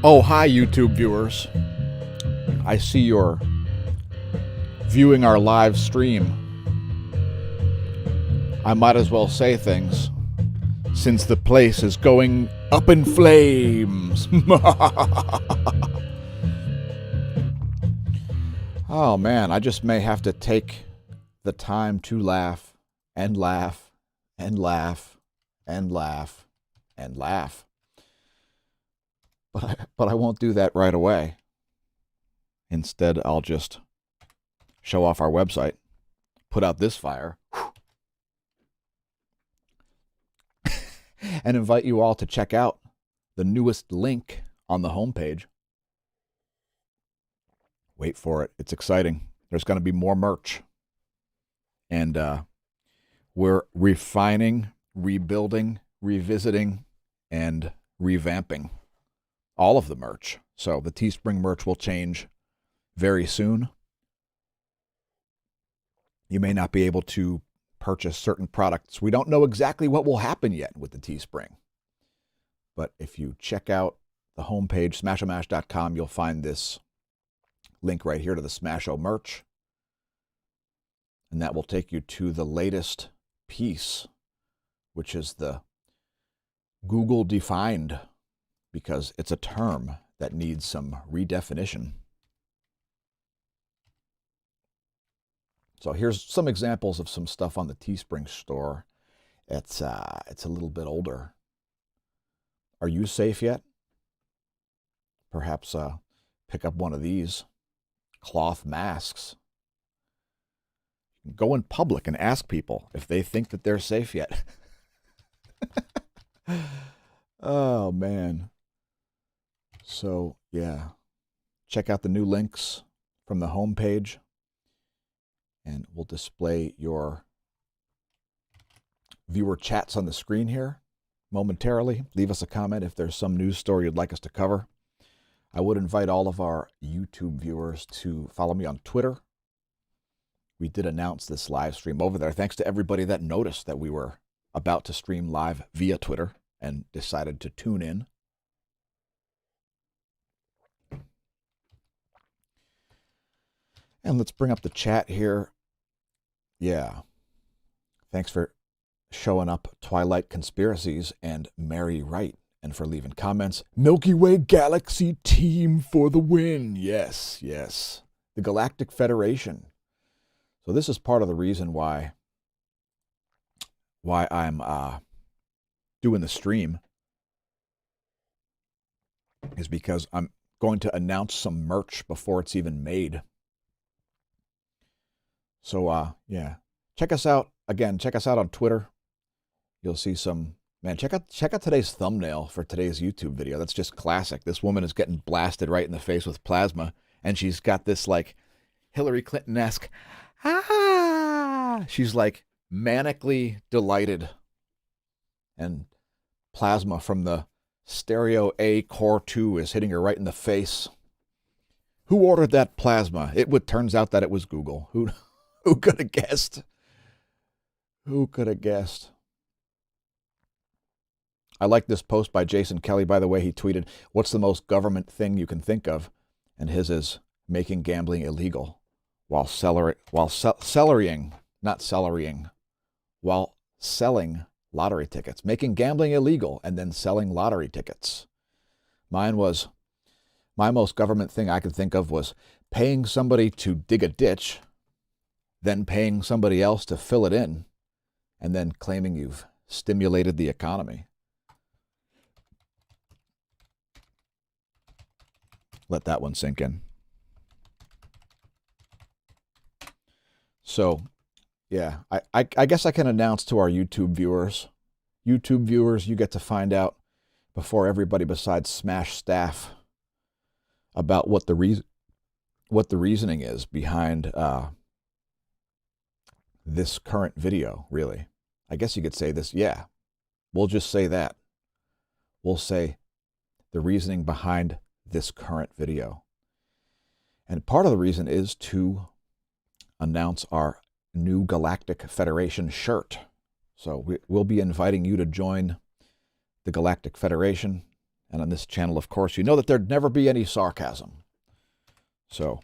Oh, hi, YouTube viewers. I see you're viewing our live stream. I might as well say things, since the place is going up in flames. Oh, man, I just may have to take the time to laugh and laugh and laugh and laugh and laugh. But I won't do that right away. Instead, I'll just show off our website, put out this fire, and invite you all to check out the newest link on the homepage. Wait for it. It's exciting. There's going to be more merch. And we're refining, rebuilding, revisiting, and revamping all of the merch. So the Teespring merch will change very soon. You may not be able to purchase certain products. We don't know exactly what will happen yet with the Teespring. But if you check out the homepage, smAshomash.com, you'll find this link right here to the smAsho merch. And that will take you to the latest piece, which is the Google defined, because it's a term that needs some redefinition. So here's some examples of some stuff on the Teespring store. It's a little bit older. Are you safe yet? Perhaps pick up one of these cloth masks. Go in public and ask people if they think that they're safe yet. Oh, man. So, yeah. Check out the new links from the homepage, and we'll display your viewer chats on the screen here momentarily. Leave us a comment if there's some news story you'd like us to cover. I would invite all of our YouTube viewers to follow me on Twitter. We did announce this live stream over there. Thanks to everybody that noticed that we were about to stream live via Twitter and decided to tune in. And let's bring up the chat here. Yeah. Thanks for showing up, Twilight Conspiracies and Mary Wright, and for leaving comments. Milky Way Galaxy Team for the win. Yes, yes. The Galactic Federation. So this is part of the reason why I'm doing the stream, is because I'm going to announce some merch before it's even made. So, yeah, check us out. Again, check us out on Twitter. You'll see some, man, check out today's thumbnail for today's YouTube video. That's just classic. This woman is getting blasted right in the face with plasma, and she's got this, like, Hillary Clinton-esque, she's, like, manically delighted. And plasma from the Stereo A Core 2 is hitting her right in the face. Who ordered that plasma? Turns out that it was Google. Who could have guessed? Who could have guessed? I like this post by Jason Kelly, by the way. He tweeted, "What's the most government thing you can think of?" And his is making gambling illegal while selling lottery tickets. Making gambling illegal and then selling lottery tickets. My most government thing I could think of was paying somebody to dig a ditch, then paying somebody else to fill it in, and then claiming you've stimulated the economy. Let that one sink in. So, yeah, I guess I can announce to our YouTube viewers. YouTube viewers, you get to find out before everybody besides smAsh staff about what the reasoning is behind this current video, really. I guess you could say this, yeah. We'll just say that. We'll say the reasoning behind this current video. And part of the reason is to announce our new Galactic Federation shirt. So we'll be inviting you to join the Galactic Federation And on this channel, of course, you know that there'd never be any sarcasm. So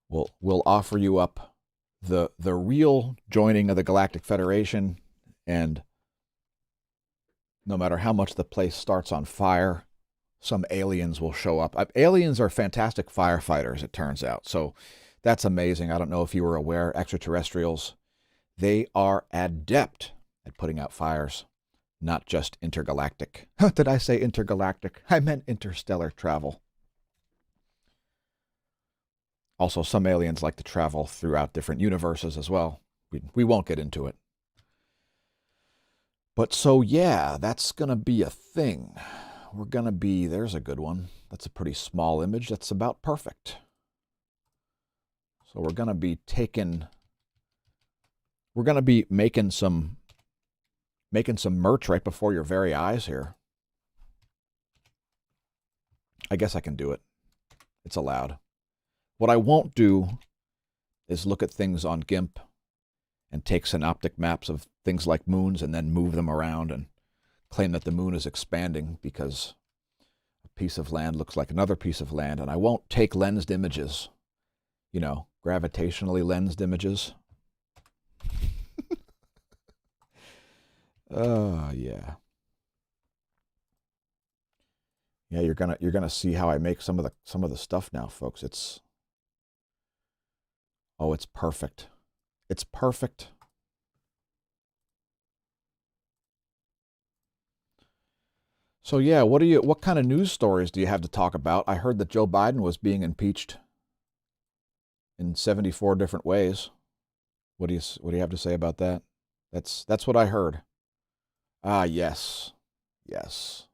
we'll offer you up the real joining of the Galactic Federation, and no matter how much the place starts on fire, some aliens will show up. Aliens are fantastic firefighters, it turns out. So that's amazing. I don't know if you were aware, extraterrestrials, they are adept at putting out fires, not just intergalactic. Did I say intergalactic? I meant interstellar travel. Also, some aliens like to travel throughout different universes as well. We won't get into it. But so, yeah, that's going to be a thing. We're going to be, there's a good one. That's a pretty small image. That's about perfect. So we're going to be making some merch right before your very eyes here. I guess I can do it. It's allowed. What I won't do is look at things on GIMP and take synoptic maps of things like moons and then move them around and claim that the moon is expanding because a piece of land looks like another piece of land. And I won't take lensed images, you know, gravitationally lensed images. Oh, yeah. Yeah, you're gonna see how I make some of the stuff now, folks. It's perfect. It's perfect. So yeah, what kind of news stories do you have to talk about? I heard that Joe Biden was being impeached in 74 different ways. What do you have to say about that? That's what I heard. Ah, yes. Yes.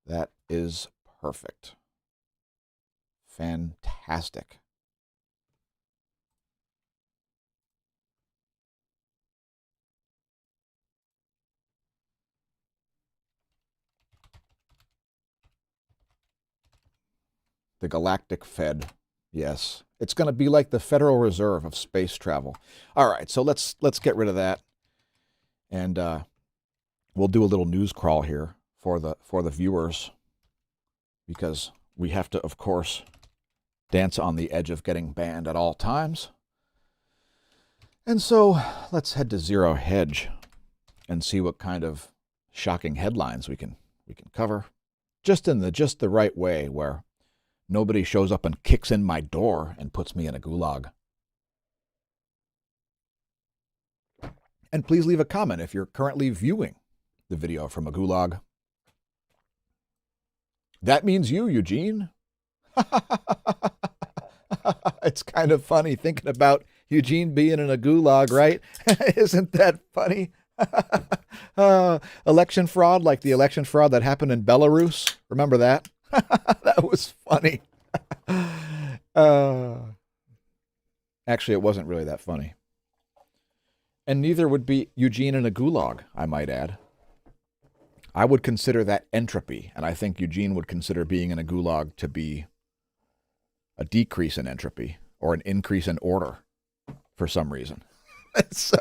That is perfect. Fantastic. The Galactic Fed. Yes. It's going to be like the Federal Reserve of space travel. All right, so let's get rid of that. And we'll do a little news crawl here for the viewers, because we have to, of course, dance on the edge of getting banned at all times. And so let's head to Zero Hedge and see what kind of shocking headlines we can cover, just in the right way, where nobody shows up and kicks in my door and puts me in a gulag. And please leave a comment if you're currently viewing the video from a gulag. That means you, Eugene. It's kind of funny thinking about Eugene being in a gulag, right? Isn't that funny? Election fraud, like the election fraud that happened in Belarus. Remember that? That was funny. Actually, it wasn't really that funny. And neither would be Eugene in a gulag, I might add. I would consider that entropy, and I think Eugene would consider being in a gulag to be a decrease in entropy or an increase in order for some reason. So,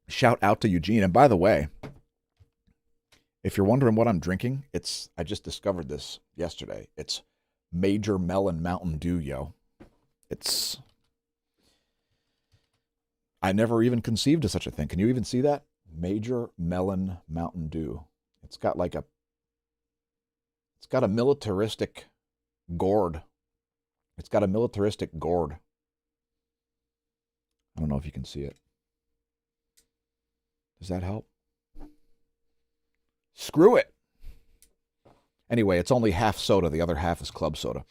shout out to Eugene. And by the way, if you're wondering what I'm drinking, I just discovered this yesterday. It's Major Melon Mountain Dew, yo. I never even conceived of such a thing. Can you even see that? Major Melon Mountain Dew. It's got a militaristic gourd. It's got a militaristic gourd. I don't know if you can see it. Does that help? Screw it. Anyway, it's only half soda. The other half is club soda.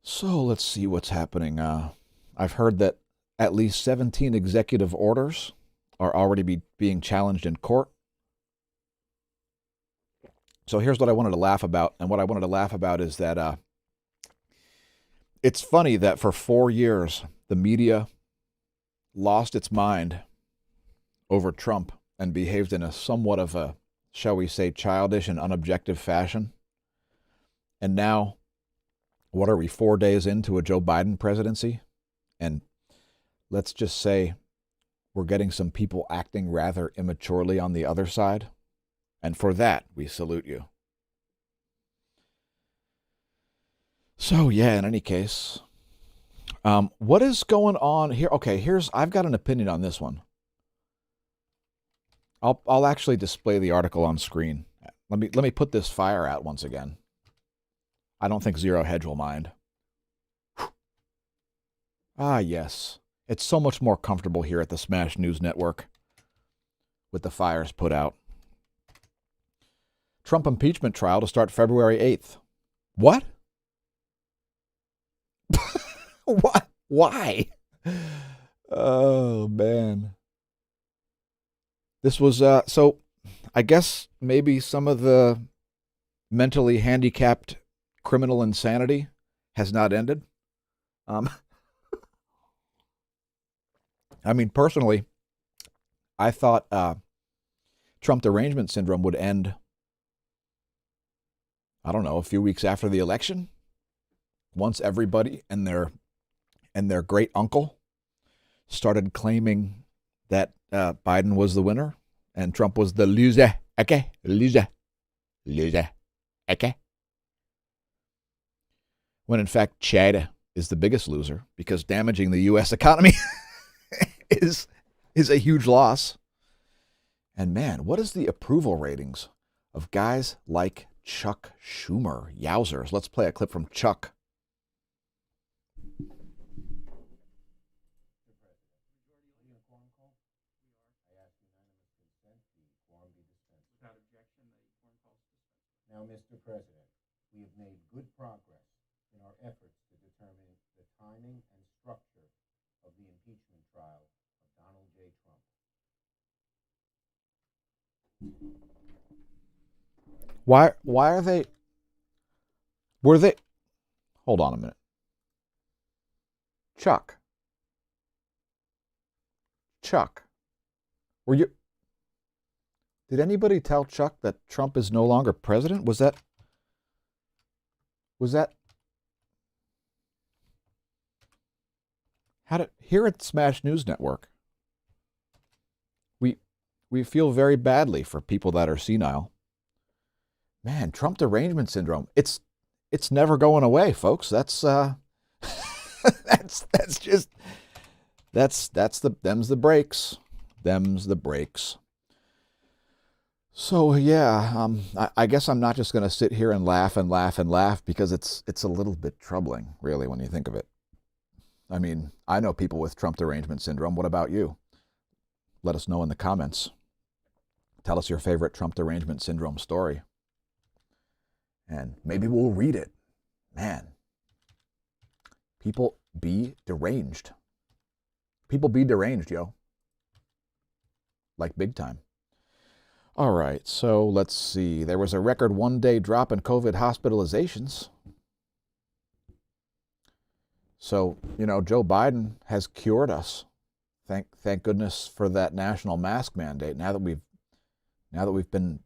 So let's see what's happening. I've heard that at least 17 executive orders are already being challenged in court. So here's what I wanted to laugh about. And what I wanted to laugh about is that it's funny that for 4 years, the media lost its mind over Trump and behaved in a somewhat of a, shall we say, childish and unobjective fashion. And now, what are we, 4 days into a Joe Biden presidency? And let's just say we're getting some people acting rather immaturely on the other side. And for that, we salute you. So, yeah, in any case, what is going on here? Okay, I've got an opinion on this one. I'll actually display the article on screen. Let me put this fire out once again. I don't think Zero Hedge will mind. Ah, yes. It's so much more comfortable here at the Smash News Network with the fires put out. Trump impeachment trial to start February 8th. What? What? Why? Oh, man. This was, so I guess maybe some of the mentally handicapped criminal insanity has not ended. I mean, personally, I thought Trump derangement syndrome would end, I don't know, a few weeks after the election, once everybody and their great uncle started claiming that Biden was the winner and Trump was the loser. Okay, loser. Okay. When in fact, China is the biggest loser because damaging the U.S. economy is a huge loss. And man, what is the approval ratings of guys like Chuck Schumer? Yowzers. Let's play a clip from Chuck. Now, Mr. President, we have made good progress in our efforts to determine the timing and structure of the impeachment trial of Donald J. Trump. Why are they? Were they? Hold on a minute. Chuck, were you? Did anybody tell Chuck that Trump is no longer president? Was that? Here at Smash News Network, we feel very badly for people that are senile. Man, Trump derangement syndrome. It's never going away, folks. That's them's the breaks. Them's the breaks. So yeah, I guess I'm not just going to sit here and laugh because it's a little bit troubling, really, when you think of it. I mean, I know people with Trump derangement syndrome. What about you? Let us know in the comments. Tell us your favorite Trump derangement syndrome story. And maybe we'll read it. Man, people be deranged. People be deranged, yo. Like big time. All right, so let's see. There was a record one-day drop in COVID hospitalizations. So, Joe Biden has cured us. Thank goodness for that national mask mandate. Now that we've been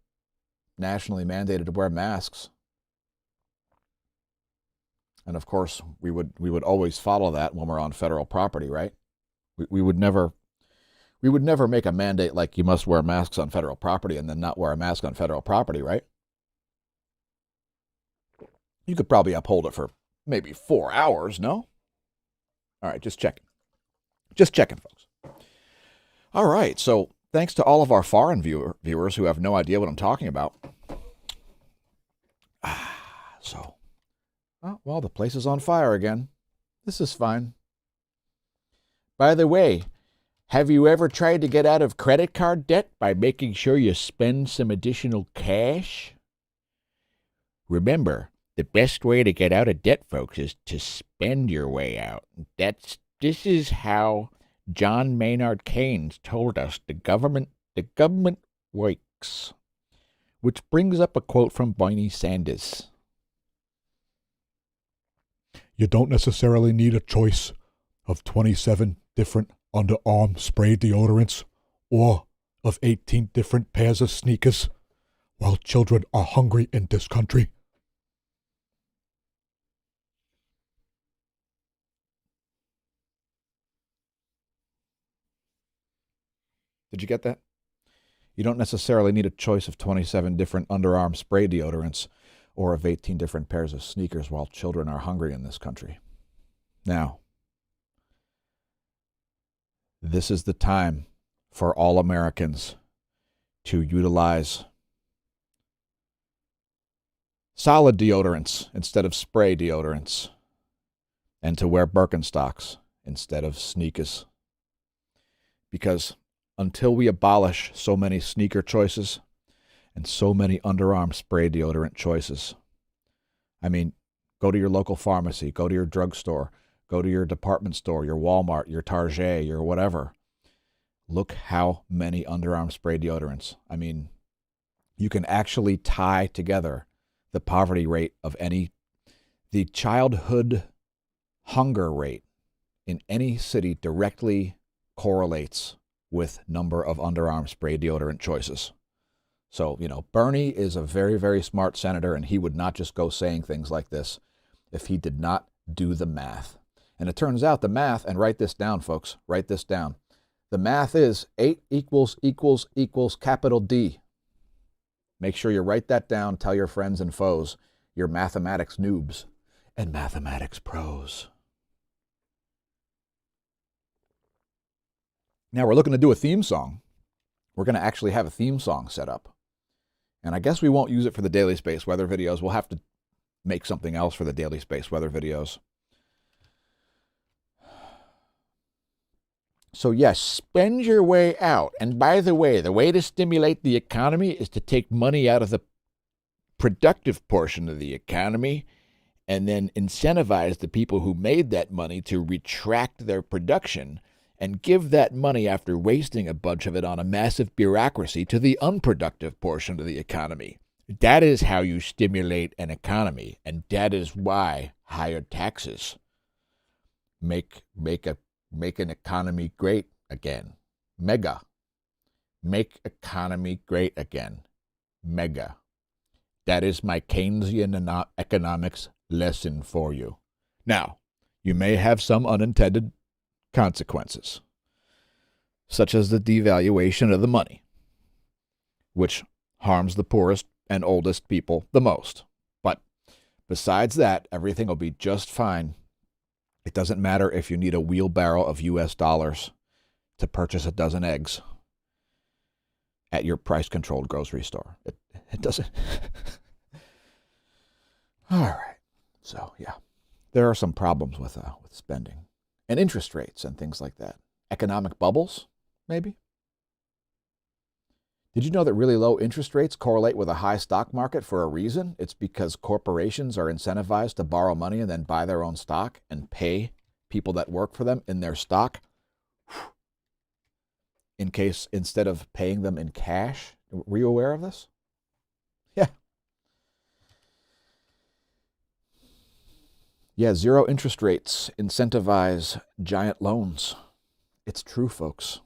nationally mandated to wear masks. And of course, we would always follow that when we're on federal property, right? We would never make a mandate like you must wear masks on federal property and then not wear a mask on federal property, right? You could probably uphold it for maybe 4 hours, no? All right, just checking. Just checking, folks. All right, so thanks to all of our foreign viewers who have no idea what I'm talking about. Well, the place is on fire again. This is fine. By the way, have you ever tried to get out of credit card debt by making sure you spend some additional cash? Remember, the best way to get out of debt, folks, is to spend your way out. This is how John Maynard Keynes told us the government works. Which brings up a quote from Bernie Sanders. You don't necessarily need a choice of 27 different underarm spray deodorants or of 18 different pairs of sneakers while children are hungry in this country. Did you get that? You don't necessarily need a choice of 27 different underarm spray deodorants or of 18 different pairs of sneakers while children are hungry in this country. Now, this is the time for all Americans to utilize solid deodorants instead of spray deodorants, and to wear Birkenstocks instead of sneakers. Because until we abolish so many sneaker choices and so many underarm spray deodorant choices, I mean, go to your local pharmacy, go to your drugstore, go to your department store, your Walmart, your Target, your whatever. Look how many underarm spray deodorants. I mean, you can actually tie together the poverty rate of the childhood hunger rate in any city directly correlates with number of underarm spray deodorant choices. So, Bernie is a very, very smart senator, and he would not just go saying things like this if he did not do the math. And it turns out the math, and write this down, folks, write this down. The math is 8 equals capital D. Make sure you write that down. Tell your friends and foes, your mathematics noobs and mathematics pros. Now we're looking to do a theme song. We're going to actually have a theme song set up. And I guess we won't use it for the Daily Space Weather videos. We'll have to make something else for the Daily Space Weather videos. So yes, spend your way out. And by the way to stimulate the economy is to take money out of the productive portion of the economy and then incentivize the people who made that money to retract their production and give that money, after wasting a bunch of it on a massive bureaucracy, to the unproductive portion of the economy. That is how you stimulate an economy, and that is why higher taxes make an economy great again. Mega. Make economy great again. Mega. That is my Keynesian economics lesson for you. Now, you may have some unintended consequences, such as the devaluation of the money, which harms the poorest and oldest people the most. But besides that, everything will be just fine. It doesn't matter if you need a wheelbarrow of US dollars to purchase a dozen eggs at your price-controlled grocery store. It doesn't. All right. So, yeah, there are some problems with spending and interest rates and things like that. Economic bubbles, maybe. Did you know that really low interest rates correlate with a high stock market for a reason? It's because corporations are incentivized to borrow money and then buy their own stock and pay people that work for them in their stock instead of paying them in cash. Were you aware of this? Yeah. Yeah, zero interest rates incentivize giant loans. It's true, folks.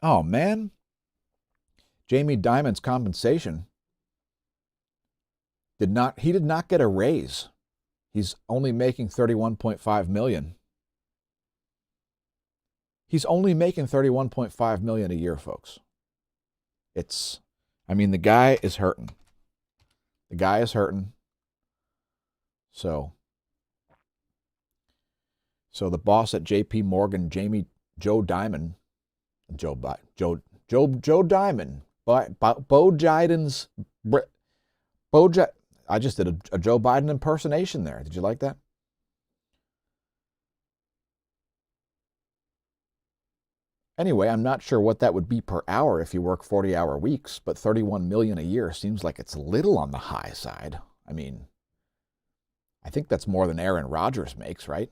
Oh, man. Jamie Dimon's compensation did not get a raise. He's only making $31.5 million. He's only making $31.5 million a year, folks. The guy is hurting. The guy is hurting. So the boss at J.P. Morgan, Joe Diamond, Bo Biden's, I just did a Joe Biden impersonation there. Did you like that? Anyway, I'm not sure what that would be per hour if you work 40-hour weeks, but $31 million a year seems like it's a little on the high side. I mean, I think that's more than Aaron Rodgers makes, right?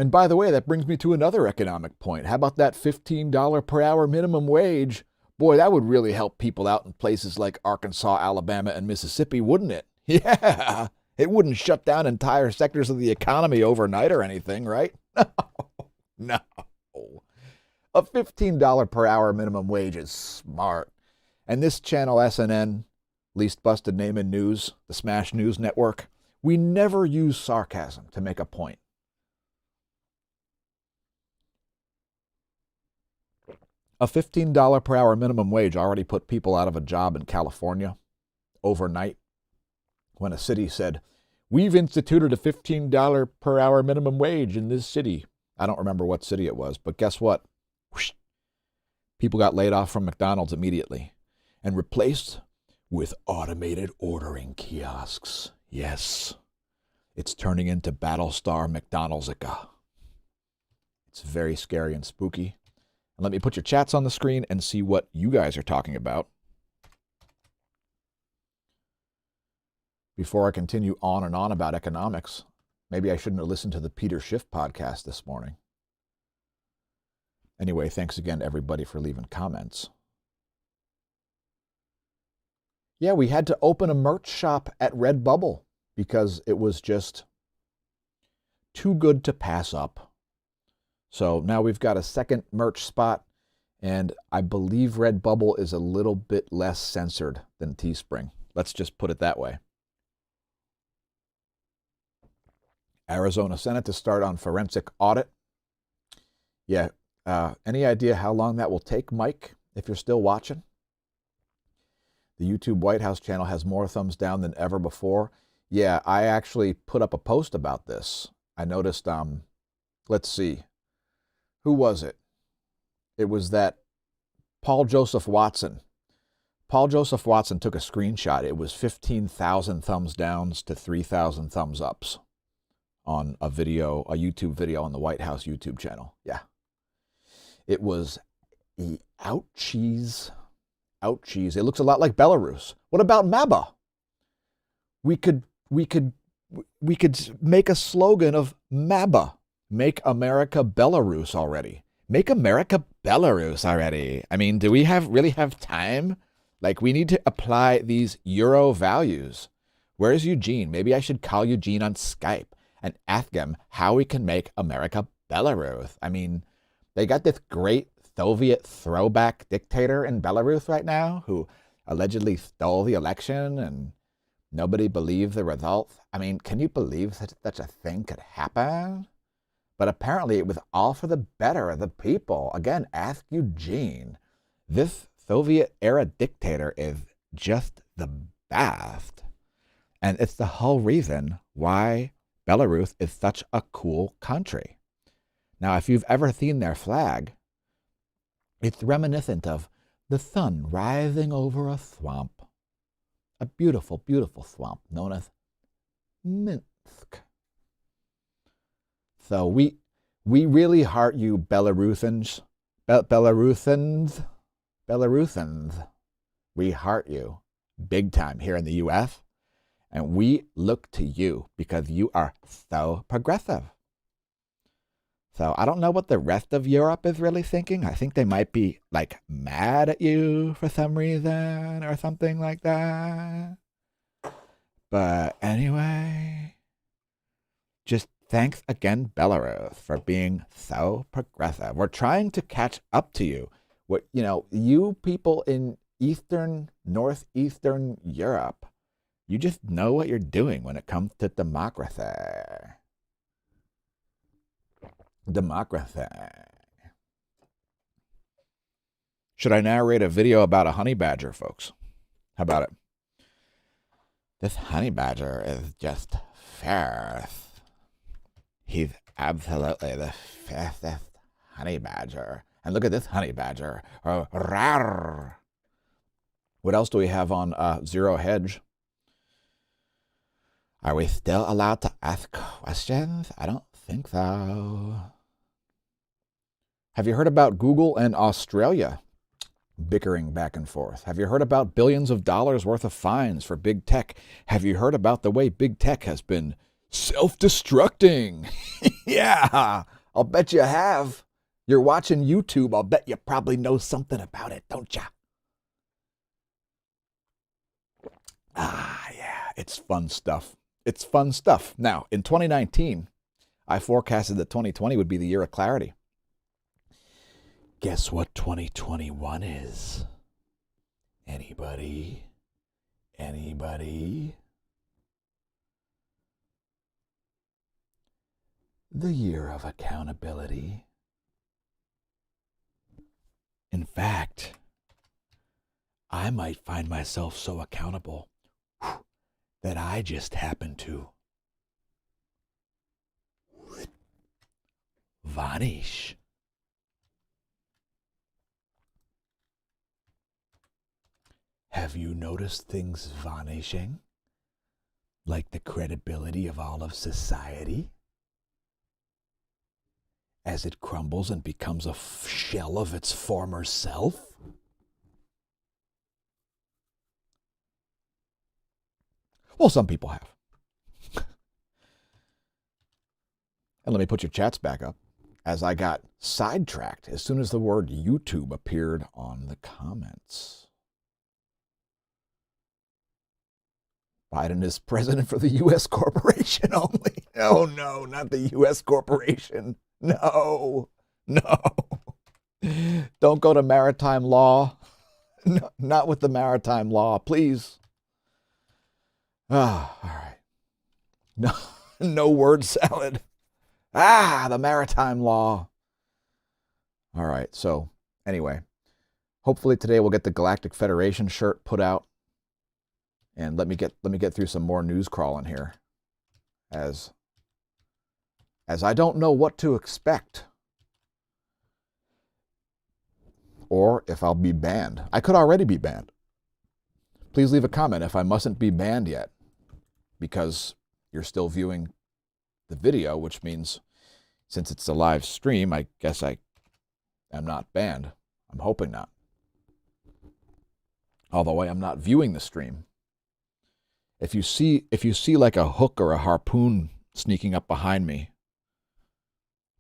And by the way, that brings me to another economic point. How about that $15 per hour minimum wage? Boy, that would really help people out in places like Arkansas, Alabama, and Mississippi, wouldn't it? Yeah. It wouldn't shut down entire sectors of the economy overnight or anything, right? No. A $15 per hour minimum wage is smart. And this channel, SNN, Least Busted Name in News, the Smash News Network, we never use sarcasm to make a point. A $15 per hour minimum wage already put people out of a job in California overnight when a city said, we've instituted a $15 per hour minimum wage in this city. I don't remember what city it was, but guess what? Whoosh. People got laid off from McDonald's immediately and replaced with automated ordering kiosks. Yes, it's turning into Battlestar McDonald'sika. It's very scary and spooky. And let me put your chats on the screen and see what you guys are talking about. Before I continue on and on about economics, maybe I shouldn't have listened to the Peter Schiff podcast this morning. Anyway, thanks again to everybody for leaving comments. Yeah, we had to open a merch shop at Redbubble because it was just too good to pass up. So now we've got a second merch spot, and I believe Redbubble is a little bit less censored than Teespring. Let's just put it that way. Arizona Senate to start on forensic audit. Yeah, any idea how long that will take, Mike, if you're still watching? The YouTube White House channel has more thumbs down than ever before. Yeah, I actually put up a post about this. I noticed, let's see. Who was it? It was that Paul Joseph Watson. Paul Joseph Watson took a screenshot. It was 15,000 thumbs downs to 3,000 thumbs ups on a video, a YouTube video on the White House YouTube channel. Yeah. It was ouchies. Ouchies. It looks a lot like Belarus. What about MABA? We could make a slogan of MABA. Make America Belarus already. Make America Belarus already. I mean, do we really have time? Like, we need to apply these Euro values. Where's Eugene? Maybe I should call Eugene on Skype and ask him how we can make America Belarus. I mean, they got this great Soviet throwback dictator in Belarus right now who allegedly stole the election and nobody believed the results. I mean, can you believe such a thing could happen? But apparently it was all for the better of the people. Again, ask Eugene. This Soviet-era dictator is just the best. And it's the whole reason why Belarus is such a cool country. Now, if you've ever seen their flag, it's reminiscent of the sun rising over a swamp. A beautiful, beautiful swamp known as Minsk. So we really heart you Belarusians. Belarusians. We heart you big time here in the U.S. And we look to you because you are so progressive. So I don't know what the rest of Europe is really thinking. I think they might be like mad at you for some reason or something like that. But anyway, just thanks again, Belarus, for being so progressive. We're trying to catch up to you. What, you people in northeastern Europe, you just know what you're doing when it comes to democracy. Democracy. Should I narrate a video about a honey badger, folks? How about it? This honey badger is just fierce. He's absolutely the fastest honey badger. And look at this honey badger. Rawr. What else do we have on Zero Hedge? Are we still allowed to ask questions? I don't think so. Have you heard about Google and Australia bickering back and forth? Have you heard about billions of dollars worth of fines for big tech? Have you heard about the way big tech has been self-destructing? Yeah, I'll bet you have. You're watching YouTube. I'll bet you probably know something about it, don't you? Yeah, it's fun stuff. It's fun stuff. Now, in 2019, I forecasted that 2020 would be the year of clarity. Guess what 2021 is? Anybody? Anybody? The year of accountability. In fact, I might find myself so accountable that I just happen to vanish. Have you noticed things vanishing? Like the credibility of all of society? As it crumbles and becomes a shell of its former self? Well, some people have. And let me put your chats back up, as I got sidetracked as soon as the word YouTube appeared on the comments. Biden is president for the U.S. corporation only. Oh, no, not the U.S. corporation. No, no. Don't go to maritime law. No, not with the maritime law, please. Ah, all right. No, no word salad. The maritime law. All right, so anyway, hopefully today we'll get the Galactic Federation shirt put out. And let me get through some more news crawling here, as I don't know what to expect, or if I'll be banned. I could already be banned. Please leave a comment if I mustn't be banned yet, because you're still viewing the video, which means since it's a live stream, I guess I am not banned. I'm hoping not. Although I am not viewing the stream. If you see like a hook or a harpoon sneaking up behind me,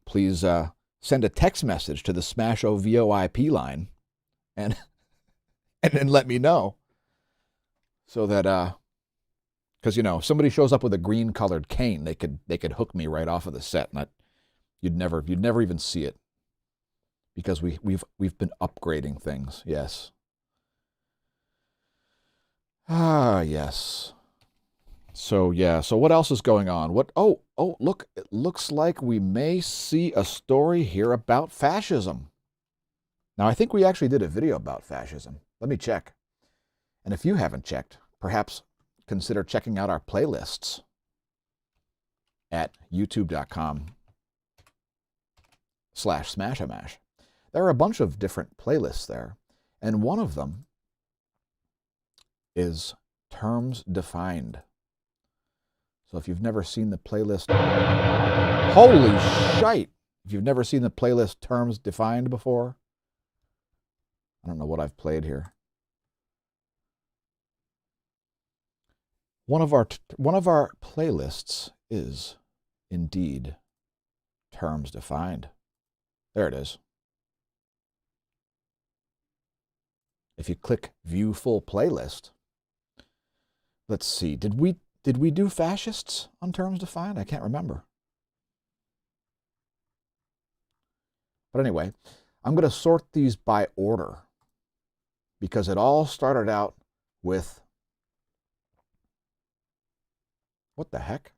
please send a text message to the smAsho VoIP line, and then let me know, so that because if somebody shows up with a green colored cane, they could hook me right off of the set, and you'd never even see it, because we've been upgrading things. Yes. Yes. So what else is going on? Look, it looks like we may see a story here about fascism. Now, I think we actually did a video about fascism. Let me check. And if you haven't checked, perhaps consider checking out our playlists at youtube.com/smAsho. There are a bunch of different playlists there, and one of them is Terms Defined. So if you've never seen the playlist, holy shite! If you've never seen the playlist Terms Defined before, I don't know what I've played here. One of our playlists is indeed Terms Defined. There it is. If you click View Full Playlist, let's see, did we do fascists on Terms Defined? I can't remember. But anyway, I'm going to sort these by order, because it all started out with, what the heck?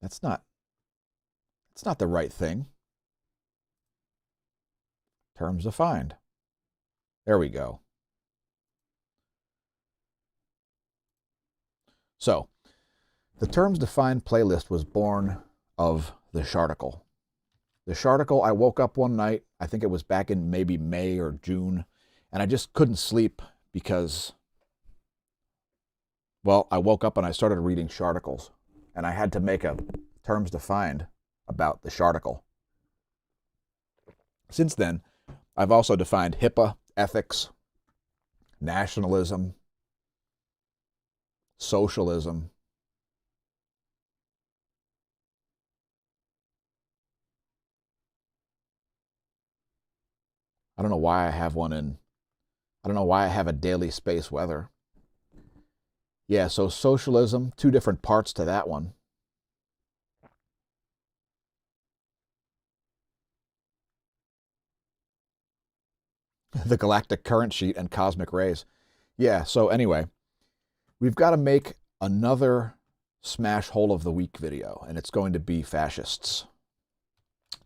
That's not the right thing. Terms Defined. There we go. So, the Terms Defined playlist was born of the Sharticle. The Sharticle, I woke up one night, I think it was back in maybe May or June, and I just couldn't sleep because, well, I woke up and I started reading Sharticles, and I had to make a Terms Defined about the Sharticle. Since then, I've also defined HIPAA, ethics, nationalism, socialism, I don't know why I have a daily space weather. Yeah, so socialism, 2 different parts to that one. The galactic current sheet and cosmic rays. Yeah, so anyway, we've got to make another Smash Hole of the Week video, and it's going to be fascists.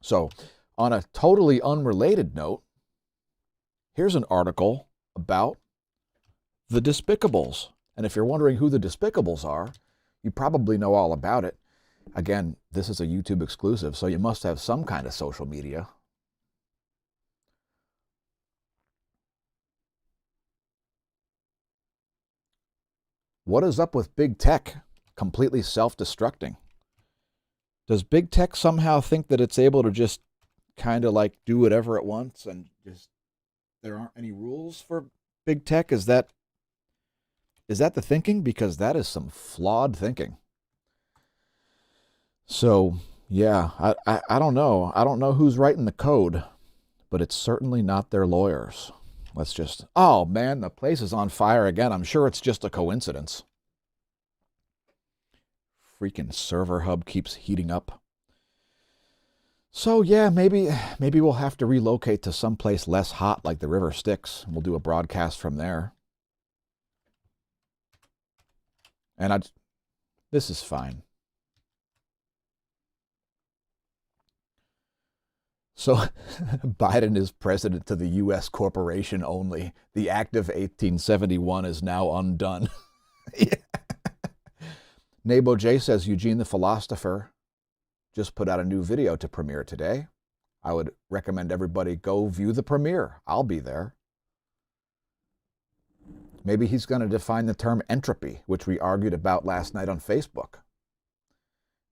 So, on a totally unrelated note, here's an article about the Despicables. And if you're wondering who the Despicables are, you probably know all about it. Again, this is a YouTube exclusive, so you must have some kind of social media. What is up with big tech completely self-destructing? Does big tech somehow think that it's able to just kind of like do whatever it wants and just there aren't any rules for big tech? Is that the thinking? Because that is some flawed thinking. So, yeah, I don't know. I don't know who's writing the code, but it's certainly not their lawyers. Let's just, oh man, the place is on fire again. I'm sure it's just a coincidence. Freaking server hub keeps heating up. So yeah, maybe we'll have to relocate to someplace less hot like the River Styx. We'll do a broadcast from there. And this is fine. So Biden is president to the U.S. corporation only. The Act of 1871 is now undone. Yeah. Nabo J says Eugene the Philosopher just put out a new video to premiere today. I would recommend everybody go view the premiere. I'll be there. Maybe he's going to define the term entropy, which we argued about last night on Facebook.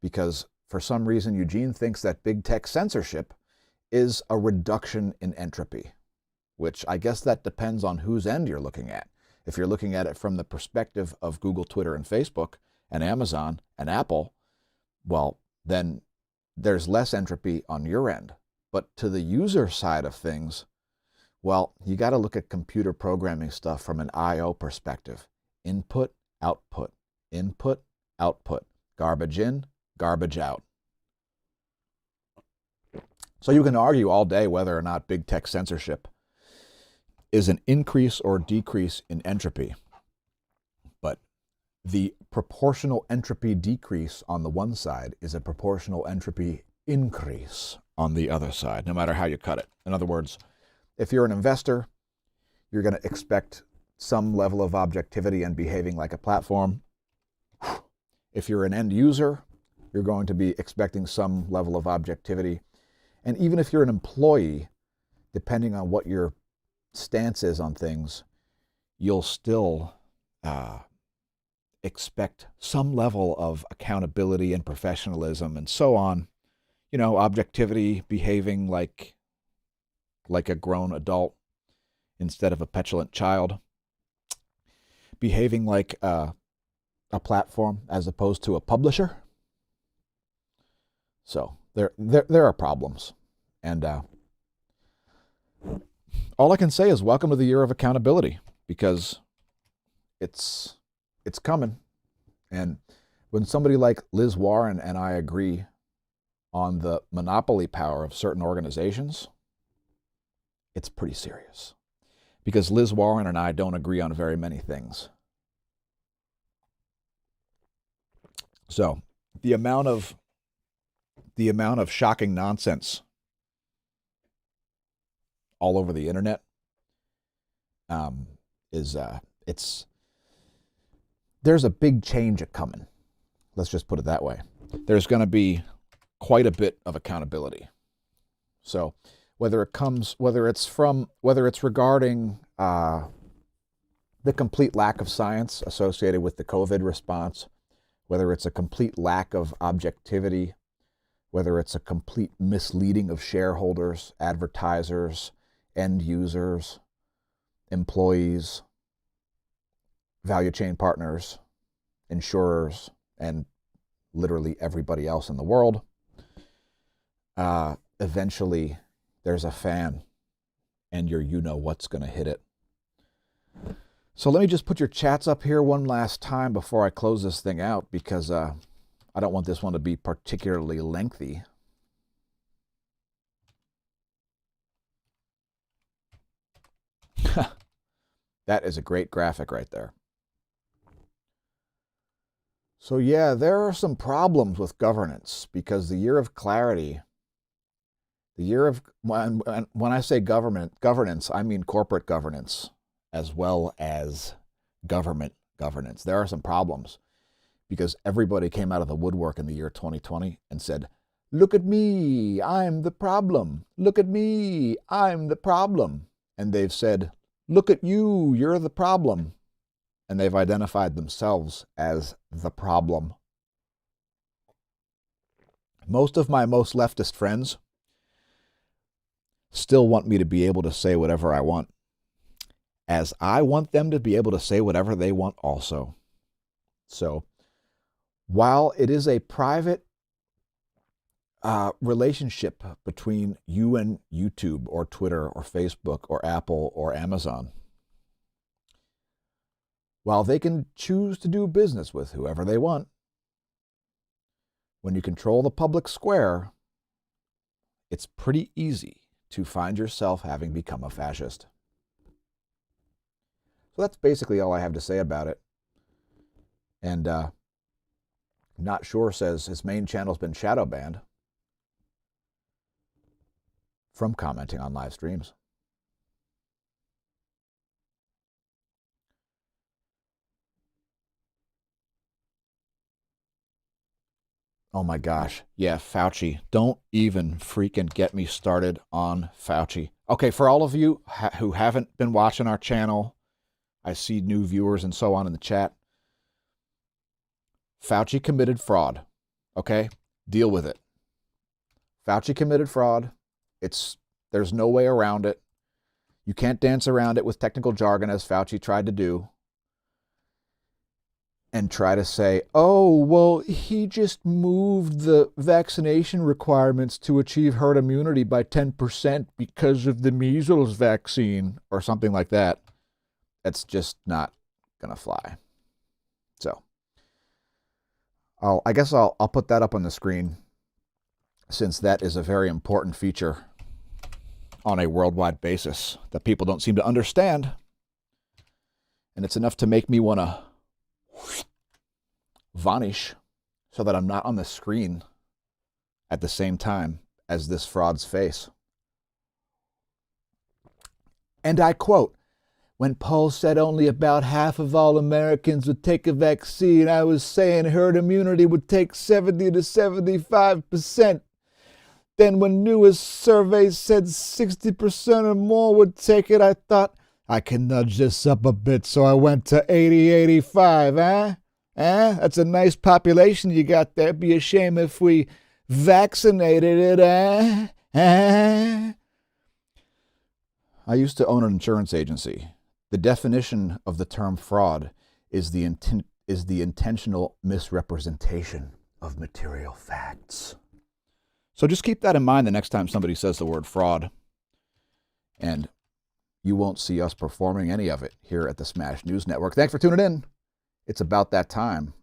Because for some reason, Eugene thinks that big tech censorship is a reduction in entropy, which I guess that depends on whose end you're looking at. If you're looking at it from the perspective of Google, Twitter, and Facebook, and Amazon, and Apple, well, then there's less entropy on your end. But to the user side of things, well, you got to look at computer programming stuff from an I/O perspective. Input, output, input, output, garbage in, garbage out. So you can argue all day whether or not big tech censorship is an increase or decrease in entropy. But the proportional entropy decrease on the one side is a proportional entropy increase on the other side, no matter how you cut it. In other words, if you're an investor, you're going to expect some level of objectivity and behaving like a platform. If you're an end user, you're going to be expecting some level of objectivity. And even if you're an employee, depending on what your stance is on things, you'll still expect some level of accountability and professionalism and so on. You know, objectivity, behaving like a grown adult instead of a petulant child, behaving like a platform as opposed to a publisher. So there are problems. And all I can say is welcome to the year of accountability, because it's coming. And when somebody like Liz Warren and I agree on the monopoly power of certain organizations, it's pretty serious. Because Liz Warren and I don't agree on very many things. So the amount of shocking nonsense all over the internet there's a big change coming. Let's just put it that way. There's going to be quite a bit of accountability. So whether it's regarding the complete lack of science associated with the COVID response, whether it's a complete lack of objectivity, whether it's a complete misleading of shareholders, advertisers, end users, employees, value chain partners, insurers, and literally everybody else in the world, eventually there's a fan and you know what's going to hit it. So let me just put your chats up here one last time before I close this thing out, because I don't want this one to be particularly lengthy. That is a great graphic right there. So yeah, there are some problems with governance because the year of clarity, the year of, when I say governance, I mean corporate governance as well as government governance. There are some problems because everybody came out of the woodwork in the year 2020 and said, look at me, I'm the problem. Look at me, I'm the problem. And they've said, look at you, you're the problem. And they've identified themselves as the problem. Most of my most leftist friends still want me to be able to say whatever I want, as I want them to be able to say whatever they want also. So, while it is a private relationship between you and YouTube or Twitter or Facebook or Apple or Amazon, while they can choose to do business with whoever they want, when you control the public square, it's pretty easy to find yourself having become a fascist. So that's basically all I have to say about it. And Not Sure says his main channel's been shadow banned from commenting on live streams. Oh my gosh. Yeah, Fauci. Don't even freaking get me started on Fauci. Okay, for all of you who haven't been watching our channel, I see new viewers and so on in the chat. Fauci committed fraud. Okay? Deal with it. Fauci committed fraud. There's no way around it. You can't dance around it with technical jargon as Fauci tried to do and try to say, oh, well, he just moved the vaccination requirements to achieve herd immunity by 10% because of the measles vaccine or something like that. That's just not going to fly. So I guess I'll put that up on the screen, since that is a very important feature on a worldwide basis that people don't seem to understand. And it's enough to make me want to vanish so that I'm not on the screen at the same time as this fraud's face. And I quote, when polls said only about half of all Americans would take a vaccine, I was saying herd immunity would take 70 to 75%. Then when newest surveys said 60% or more would take it, I thought, I can nudge this up a bit, so I went to 80, 85, eh? That's a nice population you got there. Be a shame if we vaccinated it, I used to own an insurance agency. The definition of the term fraud is the intentional misrepresentation of material facts. So just keep that in mind the next time somebody says the word fraud. And you won't see us performing any of it here at the smAsh News Network. Thanks for tuning in. It's about that time.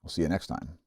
We'll see you next time.